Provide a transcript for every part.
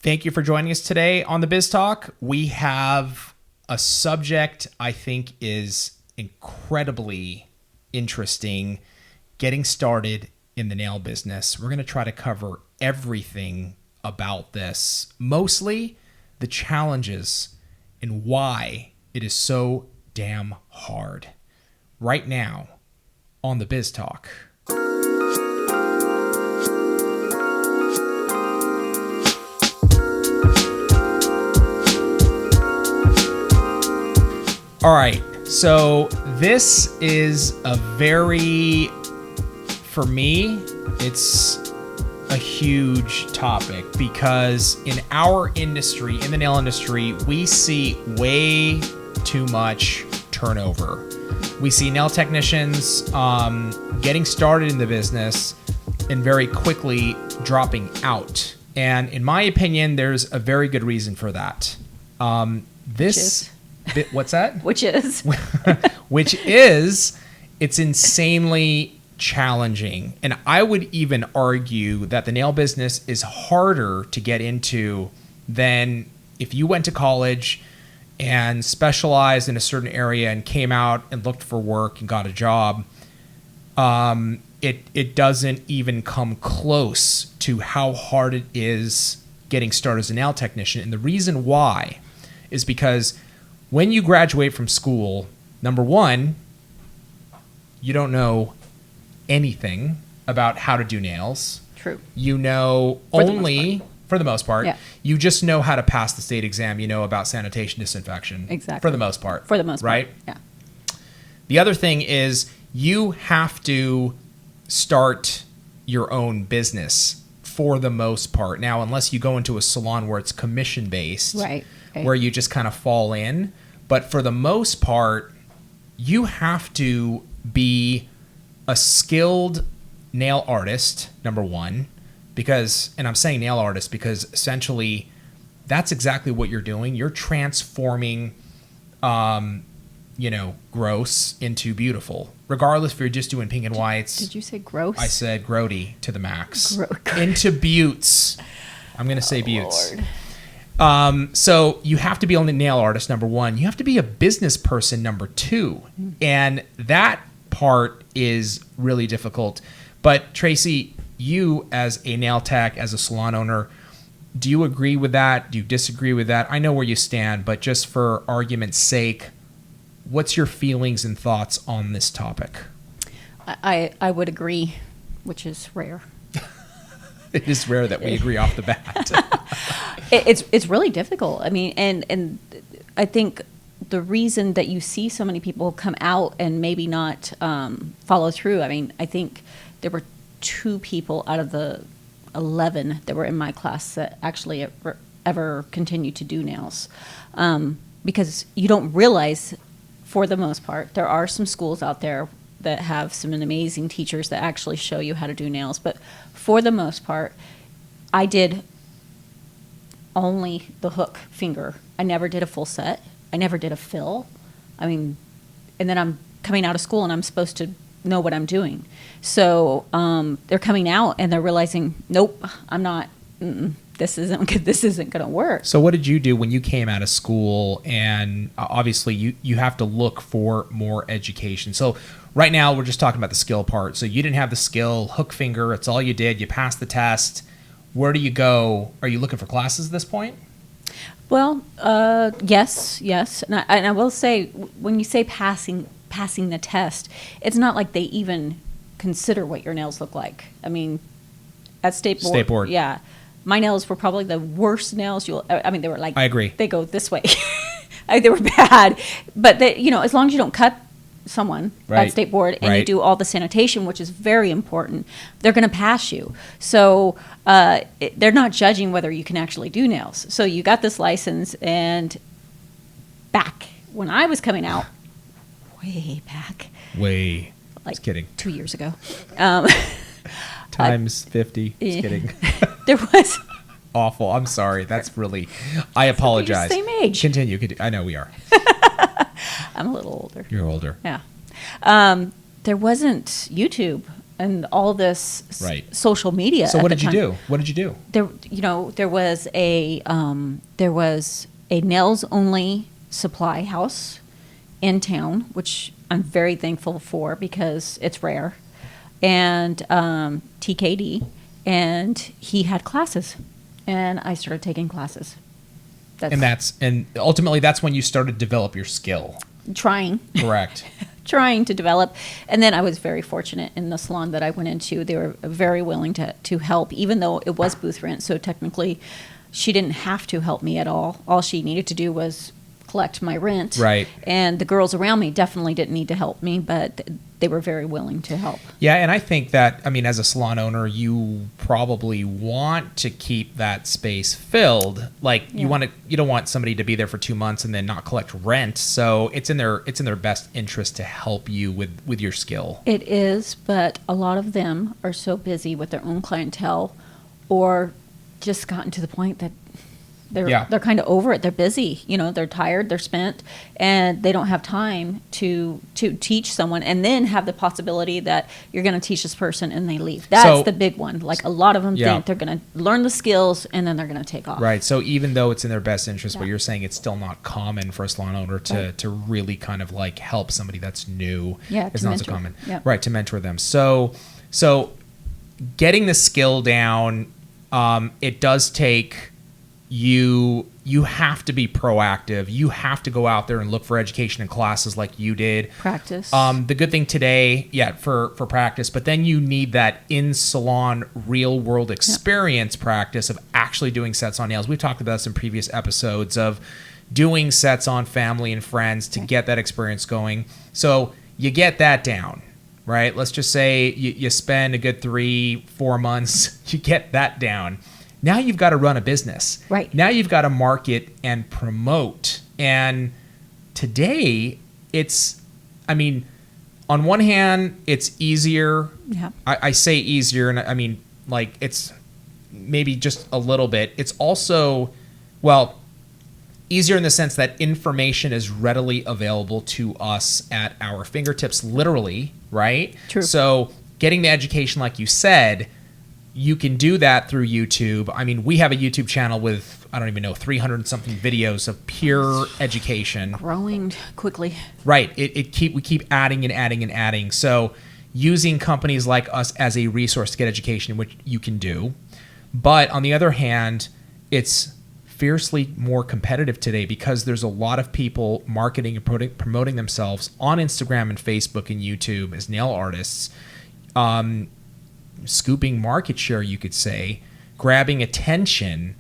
Thank you for joining us today on the Biz Talk. We have a subject I think is incredibly interesting, getting started in the nail business. We're going to try to cover everything about this, mostly the challenges and why it is so damn hard. Right now on the Biz Talk. All right, so this is a very, for me, it's a huge topic because in our industry, in the nail industry, we see way too much turnover. We see nail technicians getting started in the business and very quickly dropping out. And in my opinion, there's a very good reason for that. What's that? Which is, it's insanely challenging. And I would even argue that the nail business is harder to get into than if you went to college and specialized in a certain area and came out and looked for work and got a job. It doesn't even come close to how hard it is getting started as a nail technician. And the reason why is because when you graduate from school, number one, you don't know anything about how to do nails. True. You know for the most part, yeah. You just know how to pass the state exam. You know about sanitation, disinfection. Exactly. For the most part. Right? Yeah. The other thing is you have to start your own business for the most part. Now, unless you go into a salon where it's commission-based, right. Where you just kind of fall in. But for the most part, you have to be a skilled nail artist, number one, and I'm saying nail artist because essentially that's exactly what you're doing. You're transforming, gross into beautiful, regardless if you're just doing pink and whites. Did you say gross? I said grody to the max. Into buttes. I'm going to say buttes. Lord. So you have to be only a nail artist, number one. You have to be a business person, number two. And that part is really difficult. But Tracey, you as a nail tech, as a salon owner, do you agree with that? Do you disagree with that? I know where you stand, but just for argument's sake, what's your feelings and thoughts on this topic? I would agree, which is rare. It is rare that we agree off the bat. It's really difficult. I mean, and I think the reason that you see so many people come out and maybe not follow through. I mean, I think there were 2 people out of the 11 that were in my class that actually ever continued to do nails, because you don't realize, for the most part, there are some schools out there that have some amazing teachers that actually show you how to do nails, but for the most part, I did only the hook finger. I never did a full set. I never did a fill. I mean, and then I'm coming out of school and I'm supposed to know what I'm doing. So they're coming out and they're realizing, nope, I'm not. This isn't going to work. So what did you do when you came out of school? And obviously you have to look for more education. So right now we're just talking about the skill part. So you didn't have the skill, hook finger. It's all you did. You passed the test. Where do you go? Are you looking for classes at this point? Well, yes. And I will say, when you say passing the test, it's not like they even consider what your nails look like. I mean, at State Board. Yeah. My nails were probably the worst nails they were like, I agree. They go this way. They were bad. But as long as you don't cut someone at State Board and you do all the sanitation, which is very important, they're going to pass you. So they're not judging whether you can actually do nails. So you got this license, and back when I was coming out, way back. Just kidding. 2 years ago. Times 50. Just kidding. There was... Awful. I'm sorry. That's really... I apologize. You're the same age. Continue. I know we are. I'm a little older. You're older. Yeah. There wasn't YouTube and all this Right. social media. So at what the did you time. do? What did you do? There was a nails only supply house in town, which I'm very thankful for because it's rare, and TKD, and he had classes, and I started taking classes. And ultimately that's when you started to develop your skill. Trying. Correct. Trying to develop. And then I was very fortunate in the salon that I went into. They were very willing to help, even though it was booth rent. So technically, she didn't have to help me at all. All she needed to do was collect my rent. Right. And the girls around me definitely didn't need to help me, but they were very willing to help. Yeah, and I think that, I mean, as a salon owner, you probably want to keep that space filled. Like you don't want somebody to be there for 2 months and then not collect rent. So it's in their best interest to help you with your skill. It is, but a lot of them are so busy with their own clientele, or just gotten to the point that they're kind of over it. They're busy, they're tired, they're spent, and they don't have time to teach someone and then have the possibility that you're going to teach this person and they leave. That's the big one. Like a lot of them think they're going to learn the skills and then they're going to take off. Right. So even though it's in their best interest, but you're saying it's still not common for a salon owner to really kind of like help somebody that's new. Yeah, it's to not so mentor. common. Yeah. Right, to mentor them. So getting the skill down, it does take you have to be proactive. You have to go out there and look for education and classes like you did. Practice. The good thing today, for practice, but then you need that in-salon real-world experience practice of actually doing sets on nails. We've talked about this in previous episodes of doing sets on family and friends to get that experience going. So you get that down, right? Let's just say you spend a good 3-4 months, you get that down. Now you've got to run a business. Right. Now you've got to market and promote. And today on one hand, it's easier. Yeah. I say easier, and I mean, like, it's maybe just a little bit. It's also, easier in the sense that information is readily available to us at our fingertips, literally, right? True. So getting the education, like you said, you can do that through YouTube. I mean, we have a YouTube channel with, 300 something videos of pure education. Growing quickly. Right. We keep adding and adding and adding. So using companies like us as a resource to get education, which you can do. But on the other hand, it's fiercely more competitive today because there's a lot of people marketing and promoting themselves on Instagram and Facebook and YouTube as nail artists. Scooping market share, you could say, grabbing attention,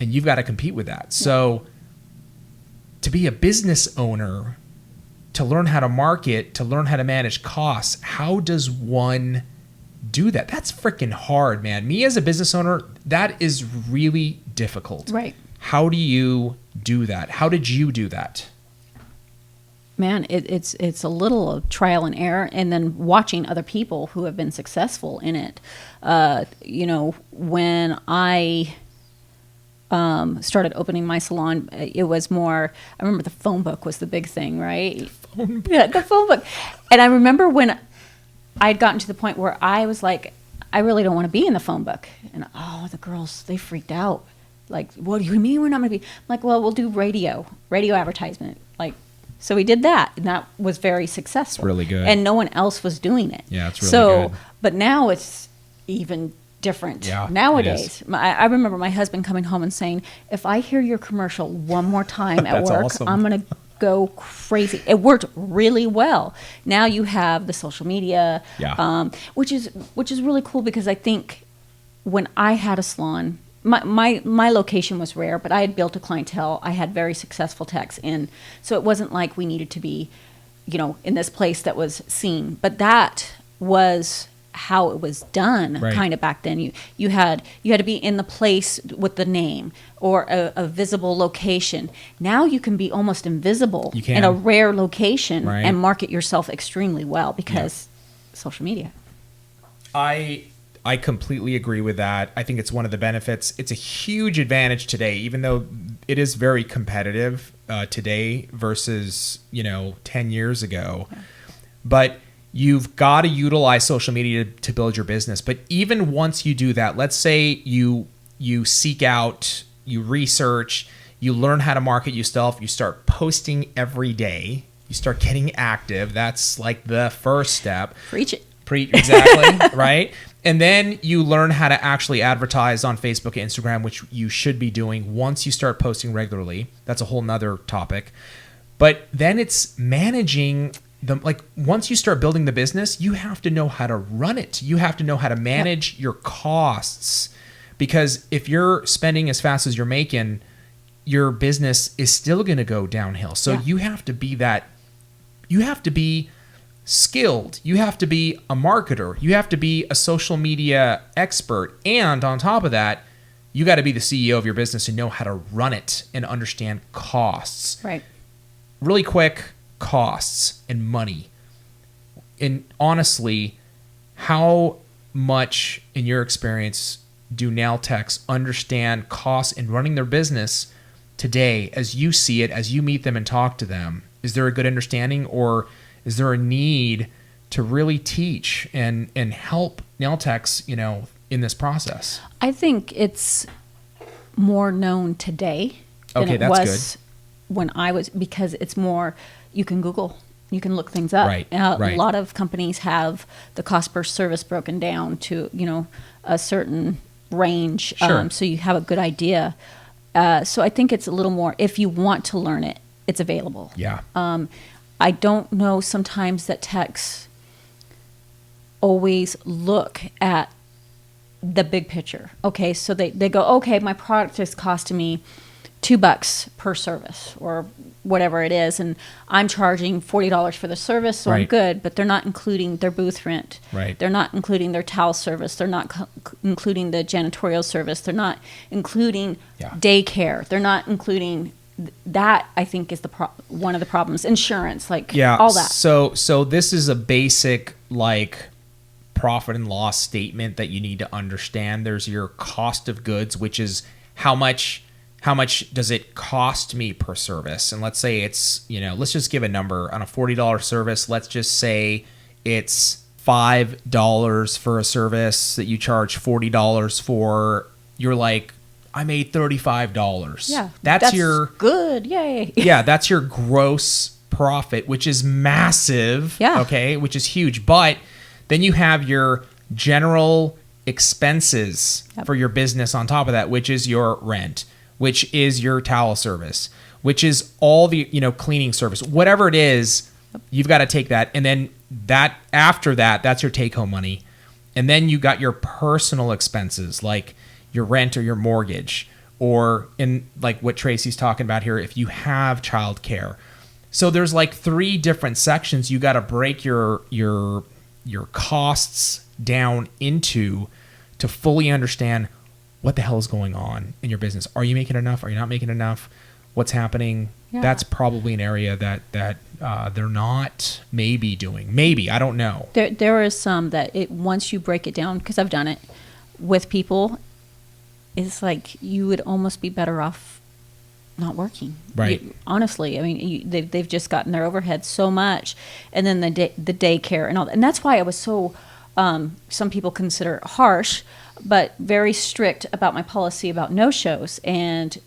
and you've got to compete with that. So to be a business owner, to learn how to market, to learn how to manage costs, how does one do that? That's freaking hard, man. Me as a business owner, that is really difficult. Right. How do you do that? How did you do that? Man, it's a little of trial and error, and then watching other people who have been successful in it. When I started opening my salon, it was more, I remember the phone book was the big thing, right? Yeah, the phone book. And I remember when I'd gotten to the point where I was like, I really don't want to be in the phone book. And the girls, they freaked out. Like, what do you mean we're not going to be? I'm like, well, we'll do radio advertisement. Like, so we did that, and that was very successful. It's really good. And no one else was doing it. Yeah, it's really good. But now it's even different. Yeah, nowadays. I remember my husband coming home and saying, if I hear your commercial one more time at work, awesome. I'm going to go crazy. It worked really well. Now you have the social media, which is really cool because I think when I had a salon, my location was rare, but I had built a clientele. I had very successful techs in, so it wasn't like we needed to be, in this place that was seen. But that was how it was done, kind of back then. You had to be in the place with the name or a visible location. Now you can be almost invisible in a rare location and market yourself extremely well because social media. I completely agree with that. I think it's one of the benefits. It's a huge advantage today, even though it is very competitive today versus 10 years ago. Yeah. But you've got to utilize social media to build your business. But even once you do that, let's say you seek out, you research, you learn how to market yourself, you start posting every day, you start getting active. That's like the first step. Preach it. Exactly, right? And then you learn how to actually advertise on Facebook and Instagram, which you should be doing once you start posting regularly. That's a whole nother topic. But then it's managing once you start building the business, you have to know how to run it. You have to know how to manage your costs, because if you're spending as fast as you're making, your business is still going to go downhill. So you have to be skilled. You have to be a marketer. You have to be a social media expert. And on top of that, you got to be the CEO of your business and know how to run it and understand costs. Right. Really quick, costs and money. And honestly, how much in your experience do nail techs understand costs in running their business today as you see it, as you meet them and talk to them? Is there a good understanding, or is there a need to really teach and help nail techs, in this process? I think it's more known today than it was when I was, because it's more, you can Google, you can look things up. Right. A lot of companies have the cost per service broken down to, a certain range. Sure. So you have a good idea. So I think it's a little more, if you want to learn it, it's available. Yeah. I don't know sometimes that techs always look at the big picture. Okay, so they go, okay, my product is costing me $2 per service or whatever it is, and I'm charging $40 for the service, so I'm good, but they're not including their booth rent. Right. They're not including their towel service. They're not including the janitorial service. They're not including daycare. They're not including that. I think is one of the problems. Insurance, all that. So this is a basic profit and loss statement that you need to understand. There's your cost of goods, which is how much does it cost me per service? And let's say it's, let's just give a number on a $40 service. Let's just say it's $5 for a service that you charge $40 for. You're like, I made $35. Yeah. That's your good. Yay. Yeah. That's your gross profit, which is massive. Yeah. Okay. Which is huge. But then you have your general expenses for your business on top of that, which is your rent, which is your towel service, which is all the, cleaning service, whatever it is, you've got to take that. And then after that, that's your take home money. And then you got your personal expenses, like your rent or your mortgage, or in like what Tracy's talking about here, if you have childcare. So there's 3 different sections you got to break your costs down into to fully understand what the hell is going on in your business. Are you making enough? Are you not making enough? What's happening? Yeah. That's probably an area that they're not maybe doing. Maybe, I don't know. There is some that once you break it down, because I've done it with people, it's like you would almost be better off not working. Right. Honestly, I mean, they've just gotten their overhead so much, and then the daycare and all that. And that's why I was so, some people consider it harsh, but very strict about my policy about no-shows and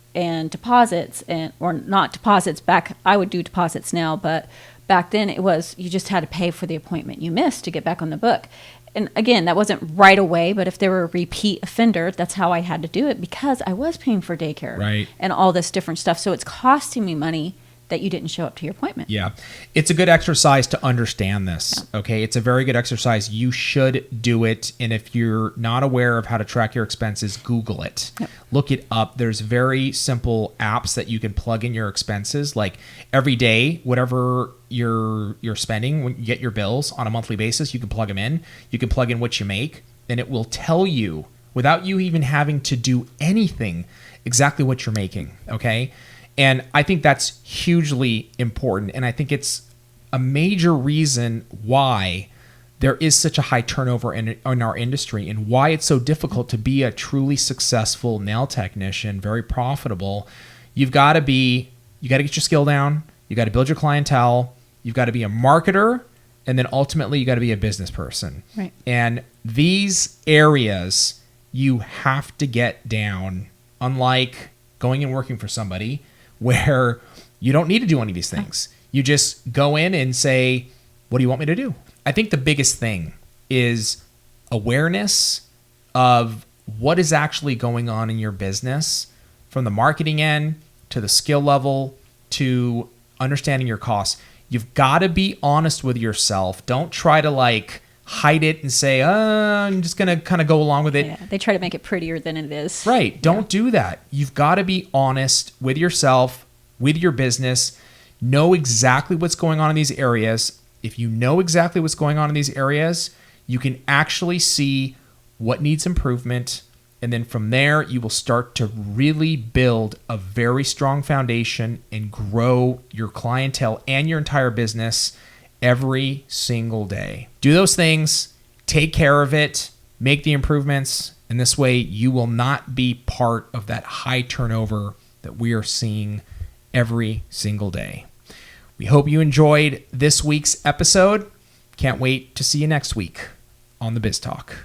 deposits, or not deposits. I would do deposits now, but back then it was, you just had to pay for the appointment you missed to get back on the book. And again, that wasn't right away, but if they were a repeat offender, that's how I had to do it, because I was paying for daycare and all this different stuff. So it's costing me money that you didn't show up to your appointment. Yeah. It's a good exercise to understand this. Yeah. Okay. It's a very good exercise. You should do it. And if you're not aware of how to track your expenses, Google it. Yep. Look it up. There's very simple apps that you can plug in your expenses. Like every day, whatever you're spending, when you get your bills on a monthly basis, you can plug them in. You can plug in what you make, and it will tell you, without you even having to do anything, exactly what you're making. Okay. And I think that's hugely important. And I think it's a major reason why there is such a high turnover in our industry, and why it's so difficult to be a truly successful nail technician, very profitable. You got to get your skill down. You got to build your clientele. You've got to be a marketer, and then ultimately you got to be a business person. Right. And these areas you have to get down, unlike going and working for somebody where you don't need to do any of these things. You just go in and say, what do you want me to do? I think the biggest thing is awareness of what is actually going on in your business, from the marketing end to the skill level to understanding your costs. You've got to be honest with yourself. Don't try to like hide it and say, I'm just going to kind of go along with it. Yeah, they try to make it prettier than it is. Right. Don't do that. You've got to be honest with yourself, with your business, know exactly what's going on in these areas. If you know exactly what's going on in these areas, you can actually see what needs improvement. And then from there, you will start to really build a very strong foundation and grow your clientele and your entire business every single day. Do those things, take care of it, make the improvements, and this way you will not be part of that high turnover that we are seeing every single day. We hope you enjoyed this week's episode. Can't wait to see you next week on the Biz Talk.